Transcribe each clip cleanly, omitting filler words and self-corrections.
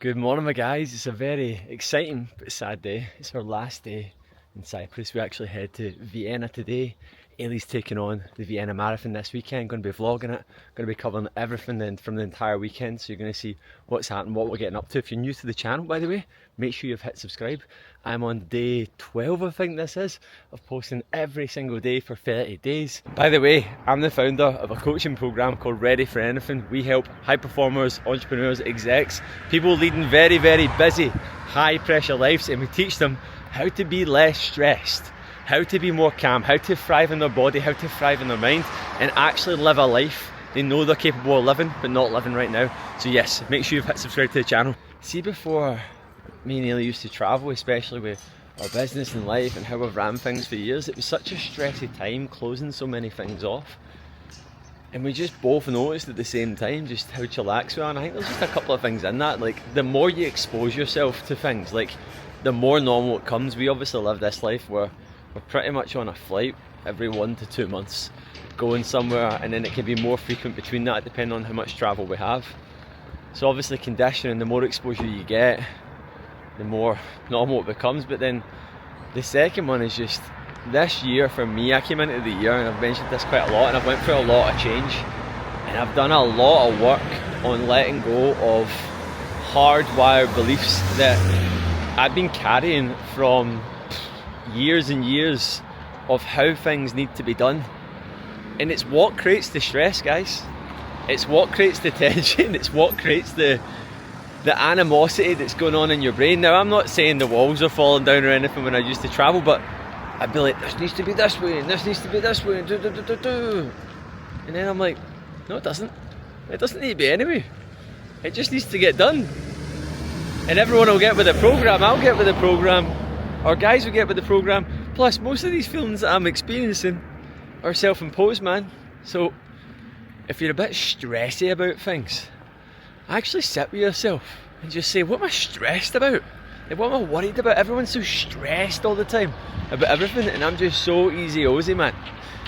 Good morning, my guys. It's a very exciting but sad day. It's our last day in Cyprus. We actually head to Vienna today. Eilidh's taking on the Vienna Marathon this weekend. Going to be vlogging it. Going to be covering everything then from the entire weekend. So you're going to see what's happening, what we're getting up to. If you're new to the channel, by the way, make sure you've hit subscribe. I'm on day 12, I think this is, of posting every single day for 30 days. By the way, I'm the founder of a coaching program called Ready for Anything. We help high performers, entrepreneurs, execs, people leading very, very busy, high pressure lives, and we teach them how to be less stressed, how to be more calm, how to thrive in their body, how to thrive in their mind, and actually live a life they know they're capable of living, but not living right now. So yes, make sure you've hit subscribe to the channel. See, before me and Eilidh used to travel, especially with our business and life and how we've ran things for years, it was such a stressy time closing so many things off. And we just both noticed at the same time just how chillax we are. And I think there's just a couple of things in that. Like, the more you expose yourself to things, like, the more normal it comes. We obviously live this life where we're pretty much on a flight every 1 to 2 months, going somewhere, and then it can be more frequent between that depending on how much travel we have. So obviously conditioning, the more exposure you get, the more normal it becomes. But then the second one is just, this year for me, I came into the year, and I've mentioned this quite a lot, and I've went through a lot of change, and I've done a lot of work on letting go of hardwired beliefs that I've been carrying from years and years of how things need to be done. And it's what creates the stress, guys. It's what creates the tension. It's what creates the animosity that's going on in your brain. Now, I'm not saying the walls are falling down or anything when I used to travel, but I'd be like, this needs to be this way, and this needs to be this way, and and then I'm like, no, it doesn't. It doesn't need to be anyway. It just needs to get done. And everyone will get with the program. I'll get with the program. Our guys will get with the program. Plus, most of these feelings that I'm experiencing are self-imposed, man. So if you're a bit stressy about things, actually sit with yourself and just say, what am I stressed about? Like, what am I worried about? Everyone's so stressed all the time about everything, and I'm just so easy-ozy, man.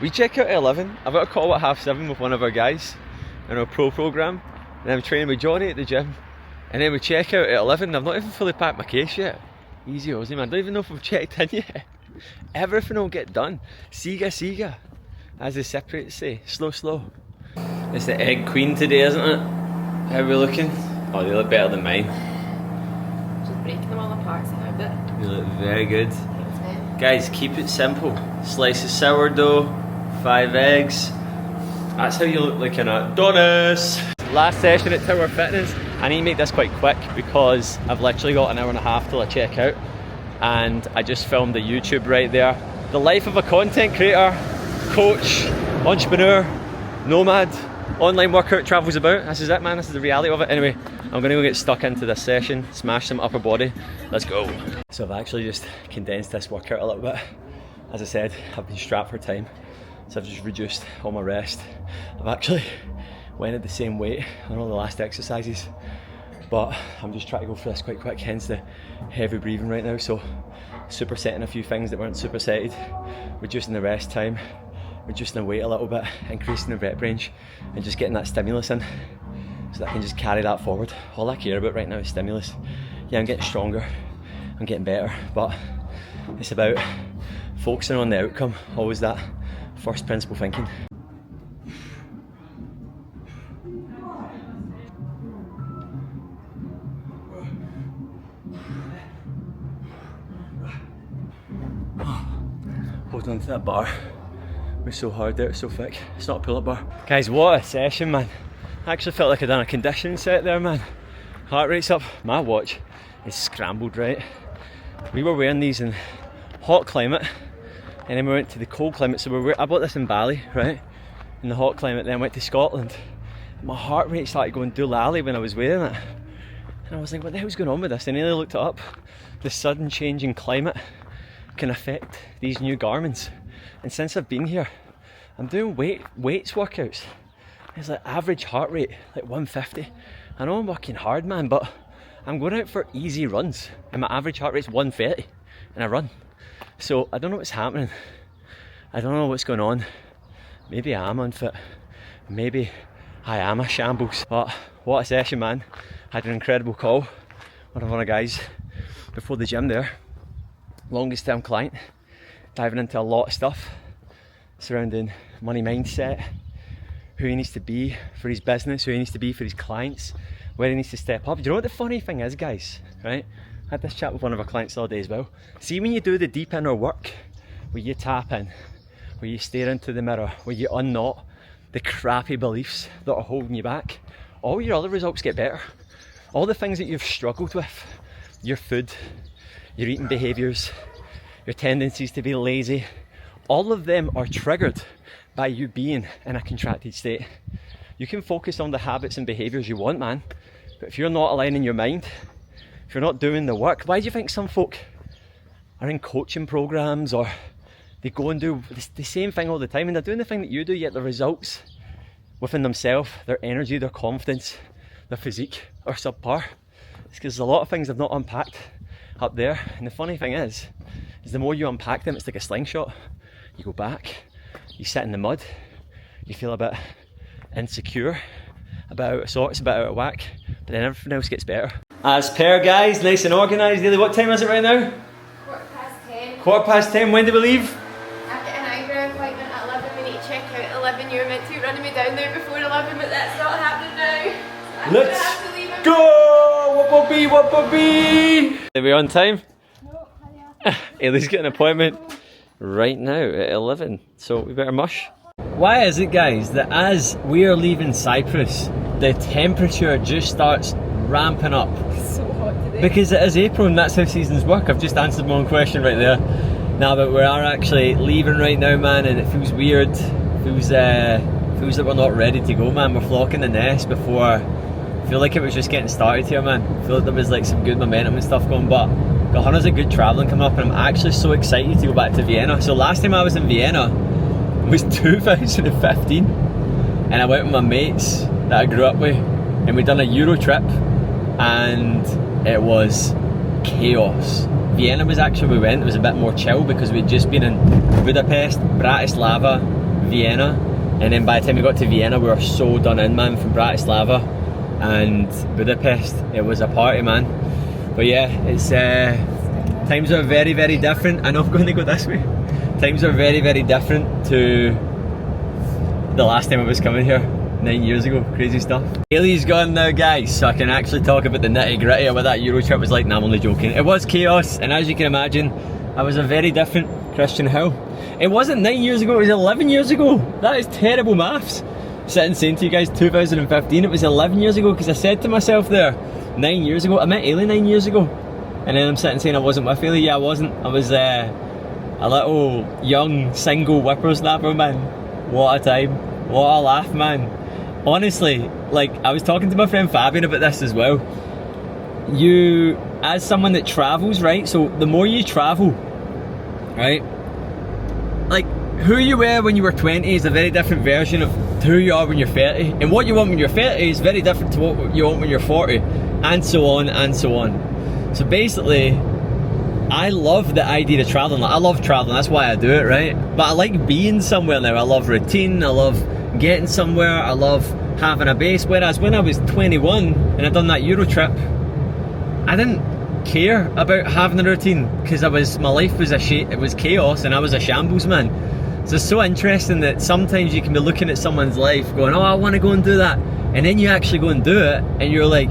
We check out at 11. I've got a call at 7:30 with one of our guys in our pro program, and I'm training with Johnny at the gym, and then we check out at 11. I've not even fully packed my case yet. Easy-ozy, man. Don't even know if we've checked in yet. Everything will get done. Siga, siga, as the Cypriots say. Slow, slow. It's the egg queen today, isn't it? How are we looking? Oh, they look better than mine. Just breaking them all apart, see how bit. They look very good. Guys, keep it simple. Slice of sourdough, 5 eggs. That's how you look like in a Donis. Last session at Tower Fitness. I need to make this quite quick because I've literally got an hour and a half till I check out. And I just filmed a YouTube right there. The life of a content creator, coach, entrepreneur, nomad, online workout travels about. This is it, man. This is the reality of it. Anyway, I'm gonna go get stuck into this session, smash some upper body. Let's go. So I've actually just condensed this workout a little bit. As I said, I've been strapped for time, so I've just reduced all my rest. I've actually went at the same weight on all the last exercises, but I'm just trying to go for this quite quick, hence the heavy breathing right now. So supersetting a few things that weren't supersetted, reducing the rest time, reducing the weight a little bit, increasing the rep range, and just getting that stimulus in so that I can just carry that forward. All I care about right now is stimulus. Yeah, I'm getting stronger, I'm getting better, but it's about focusing on the outcome, always that first principle thinking. Hold on to that bar. It was so hard there, it's so thick. It's not a pull-up bar. Guys, what a session, man. I actually felt like I'd done a conditioning set there, man. Heart rate's up. My watch is scrambled, right? We were wearing these in hot climate, and then we went to the cold climate. So I bought this in Bali, right? In the hot climate, then went to Scotland. My heart rate started going doolally when I was wearing it. And I was like, what the hell's going on with this? And then I looked it up. The sudden change in climate can affect these new garments. And since I've been here, I'm doing weights workouts. It's like average heart rate, like 150. I know I'm working hard, man, but I'm going out for easy runs, and my average heart rate's 130, and I run. So I don't know what's happening. I don't know what's going on. Maybe I am unfit. Maybe I am a shambles. But what a session, man. Had an incredible call. one of our guys before the gym there, longest term client, diving into a lot of stuff surrounding money mindset, who he needs to be for his business, who he needs to be for his clients, where he needs to step up. Do you know what the funny thing is, guys, right? I had this chat with one of our clients the other day as well. See, when you do the deep inner work, where you tap in, where you stare into the mirror, where you unknot the crappy beliefs that are holding you back, all your other results get better. All the things that you've struggled with, your food, your eating behaviours, your tendencies to be lazy, all of them are triggered by you being in a contracted state. You can focus on the habits and behaviours you want, man, but if you're not aligning your mind, if you're not doing the work, why do you think some folk are in coaching programs, or they go and do the same thing all the time, and they're doing the thing that you do, yet the results within themselves, their energy, their confidence, their physique are subpar? It's because there's a lot of things I've not unpacked up there, and the funny thing is the more you unpack them, it's like a slingshot. You go back, you sit in the mud, you feel a bit insecure, a bit out of sorts, a bit out of whack, but then everything else gets better. As per, guys, nice and organised. Eilidh, what time is it right now? 10:15. 10:15. When do we leave? I've got an eyebrow appointment at 11. We need to check out at 11. You were meant to be running me down there before 11, but that's not happening now. So Let's have to leave him. go! What will be, what will be? Are we on time? No, hurry up. Eilidh's got an appointment right now at 11, so we better mush. Why is it, guys, that as we are leaving Cyprus, the temperature just starts ramping up? It's so hot today. Because it is April and that's how seasons work. I've just answered my own question right there. Now, but we are actually leaving right now, man, and it feels weird. It feels that we're not ready to go, man. We're flocking the nest before. I feel like it was just getting started here, man. I feel like there was like some good momentum and stuff going, but got hundreds of good travelling coming up, and I'm actually so excited to go back to Vienna. So last time I was in Vienna was 2015, and I went with my mates that I grew up with, and we'd done a Euro trip, and it was chaos. Vienna was actually where we went. It was a bit more chill because we'd just been in Budapest, Bratislava, Vienna, and then by the time we got to Vienna we were so done in, man. From Bratislava and Budapest it was a party, man. But yeah, it's times are very, very different. I know I'm going to go this way. Times are very, very different to the last time I was coming here 9 years ago. Crazy stuff. Eilidh's gone now, guys, so I can actually talk about the nitty gritty of what that Euro trip was like. Nah, I'm only joking. It was chaos, and as you can imagine, I was a very different Christian Hill. It wasn't 9 years ago, it was 11 years ago. That is terrible maths. Sitting saying to you guys 2015, it was 11 years ago, because I said to myself there 9 years ago, I met Eilidh 9 years ago, and then I'm sitting saying I wasn't with Eilidh. Yeah, I wasn't. I was a little young single whippersnapper, man. What a time, what a laugh, man. Honestly, like, I was talking to my friend Fabian about this as well. You, as someone that travels, right, so the more you travel, right, like, who you were when you were 20 is a very different version of who you are when you're 30, and what you want when you're 30 is very different to what you want when you're 40, and so on and so on. So basically, I love the idea of traveling. Like, I love traveling, that's why I do it, right? But I like being somewhere now. I love routine, I love getting somewhere, I love having a base. Whereas when I was 21 and I'd done that Euro trip, I didn't care about having a routine, because my life was it was chaos, and I was a shambles, man. So it's so interesting that sometimes you can be looking at someone's life going, oh, I want to go and do that, and then you actually go and do it and you're like,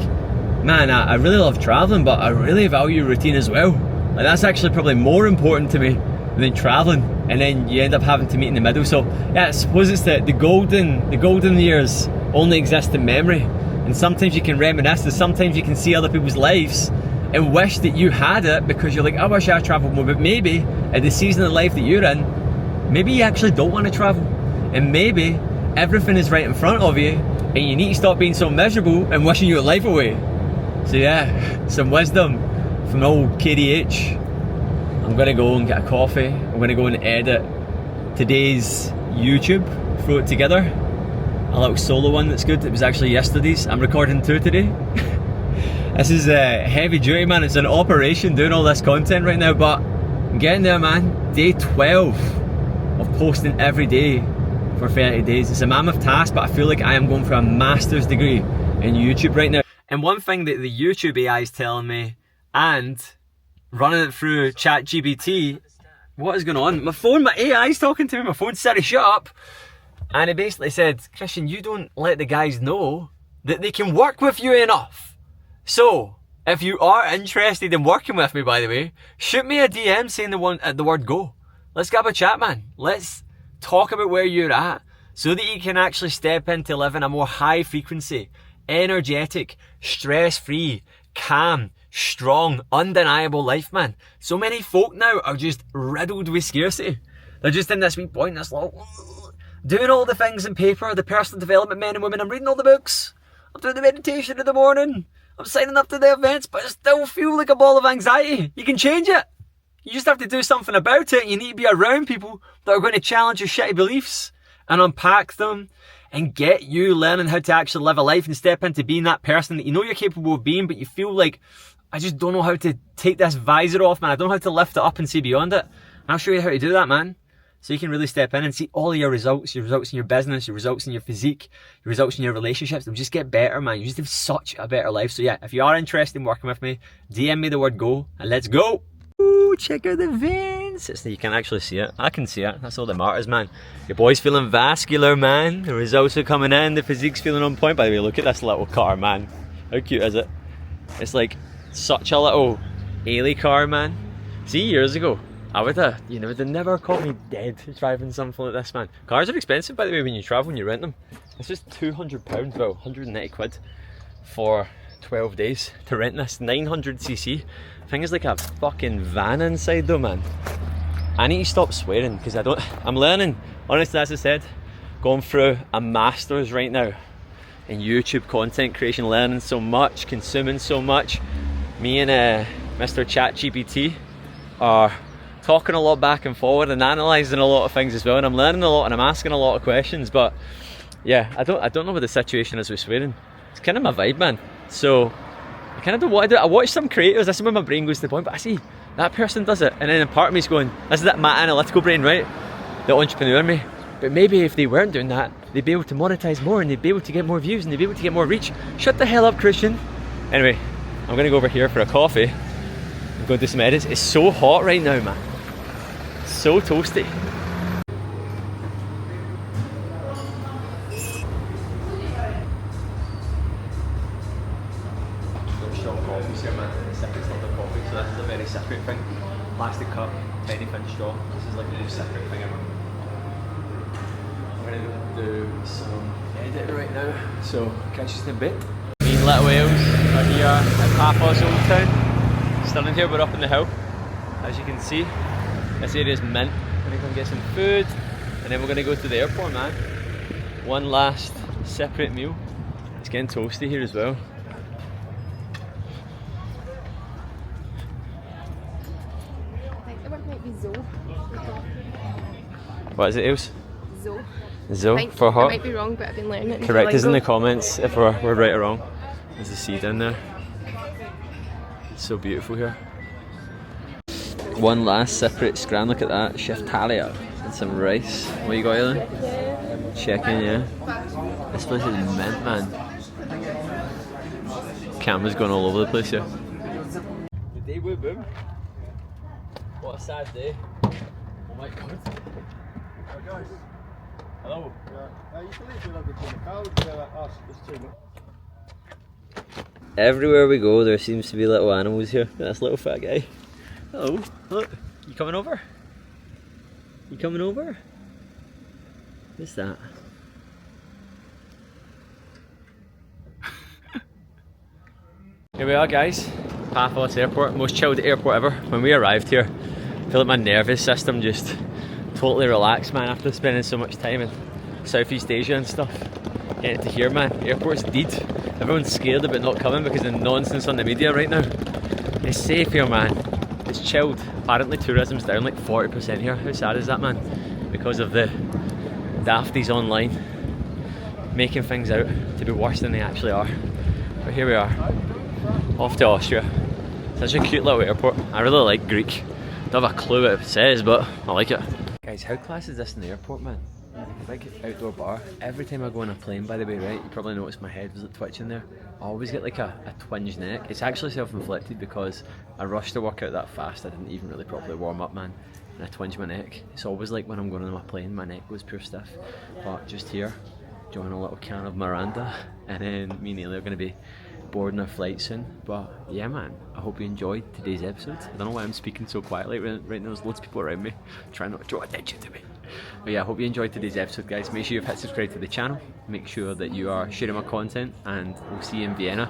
man, I really love traveling, but I really value routine as well. Like, that's actually probably more important to me than traveling, and then you end up having to meet in the middle. So yeah, I suppose it's the golden years only exist in memory, and sometimes you can reminisce, and sometimes you can see other people's lives and wish that you had it, because you're like, I wish I travelled more. But maybe at the season of life that you're in, maybe you actually don't want to travel, and maybe everything is right in front of you, and you need to stop being so miserable and wishing your life away. So yeah, some wisdom from old KDH. I'm gonna go and get a coffee. I'm gonna go and edit today's YouTube, throw it together. A little solo one that's good. It was actually yesterday's. I'm recording 2 today. This is heavy duty, man. It's an operation doing all this content right now, but I'm getting there, man. Day 12 of posting every day for 30 days. It's a mammoth task, but I feel like I am going for a master's degree in YouTube right now. And one thing that the YouTube AI is telling me and running it through ChatGPT. What is going on? My phone, my AI's talking to me, my phone said, shut up. And it basically said, Christian, you don't let the guys know that they can work with you enough. So, if you are interested in working with me, by the way, shoot me a DM saying the word go. Let's grab a chat, man. Let's talk about where you're at so that you can actually step into living a more high frequency, energetic, stress-free, calm, strong, undeniable life, man. So many folk now are just riddled with scarcity. They're just in this wee point, this little, doing all the things in paper, the personal development men and women. I'm reading all the books. I'm doing the meditation in the morning. I'm signing up to the events, but I still feel like a ball of anxiety. You can change it. You just have to do something about it. You need to be around people that are going to challenge your shitty beliefs and unpack them and get you learning how to actually live a life and step into being that person that you know you're capable of being, but you feel like, I just don't know how to take this visor off, man. I don't know how to lift it up and see beyond it. And I'll show you how to do that, man. So you can really step in and see all of your results in your business, your results in your physique, your results in your relationships. They'll just get better, man. You just have such a better life. So yeah, if you are interested in working with me, DM me the word go and let's go. Ooh, check out the veins. You can actually see it. I can see it. That's all that matters, man. Your boy's feeling vascular, man. The results are coming in. The physique's feeling on point. By the way, look at this little car, man. How cute is it? It's like such a little Eilidh car, man. See, years ago, I would have, would have never caught me dead driving something like this, man. Cars are expensive, by the way, when you travel, when you rent them. It's just £200, well, 190 quid for 12 days to rent this 900cc. I think it's like a fucking van inside though, man. I need to stop swearing because I'm learning, honestly, as I said, going through a master's right now in YouTube content creation, learning so much, consuming so much. Me and Mr. ChatGPT are talking a lot back and forward and analysing a lot of things as well, and I'm learning a lot and I'm asking a lot of questions. But yeah, I don't know what the situation is with swearing. It's kind of my vibe, man. So I kind of don't want to do it. I watch some creators, this is when my brain goes to the point, but I see that person does it, and then a part of me's going, this is that my analytical brain, right? The entrepreneur in me. But maybe if they weren't doing that, they'd be able to monetize more and they'd be able to get more views and they'd be able to get more reach. Shut the hell up, Christian. Anyway, I'm gonna go over here for a coffee. I'm going to do some edits. It's so hot right now, man. So toasty. Strong coffees here, man. Cyprus love their coffee, so this is a very Cypriot thing. Plastic cup, very thin straw. This is like the new Cypriot thing ever. I'm gonna do some edit right now, so catch you in a bit. Me and Little Wales are here at Paphos Old Town. Stunning here, we're up in the hill. As you can see, this area is mint. We're gonna come get some food, and then we're gonna go to the airport, man. One last Cypriot meal. It's getting toasty here as well. What is it, Ails? Zo for hot. I might be wrong, but I've been learning it. Correct us in the comments if we're right or wrong. There's the sea down there. It's so beautiful here. One last Cypriot scran, look at that. Shiftalia and some rice. What you got, Eilidh? Chicken, yeah. This place is mint, man. Camera's going all over the place here. The day woo boom. What a sad day. Oh my god. Guys. Hello. Everywhere we go there seems to be little animals here. Look at this little fat guy. Hello. Look. You coming over? You coming over? What's that? Here we are, guys. Paphos Airport. Most chilled airport ever. When we arrived here, I feel like my nervous system just totally relaxed, man, after spending so much time in Southeast Asia and stuff. Getting to here, man, airport's dead. Everyone's scared about not coming because of the nonsense on the media right now. It's safe here, man. It's chilled. Apparently tourism's down like 40% here. How sad is that, man? Because of the dafties online making things out to be worse than they actually are. But here we are, off to Austria. Such a cute little airport. I really like Greek. Don't have a clue what it says, but I like it. Guys, how class is this in the airport, man? Like a big outdoor bar. Every time I go on a plane, by the way, right, you probably noticed my head was like twitching there. always get like a twinge neck. It's actually self-inflicted because I rushed the workout that fast. I didn't even really properly warm up, man, and I twinge my neck. It's always like when I'm going on my plane, my neck goes pure stiff. But just here, enjoying a little can of Miranda, and then me and Eilidh are going to be boarding our flight soon. But yeah, man, I hope you enjoyed today's episode. I don't know why I'm speaking so quietly right now. There's loads of people around me trying not to draw attention to me. But yeah, I hope you enjoyed today's episode, guys. Make sure you've hit subscribe to the channel. Make sure that you are sharing my content, and we'll see you in Vienna.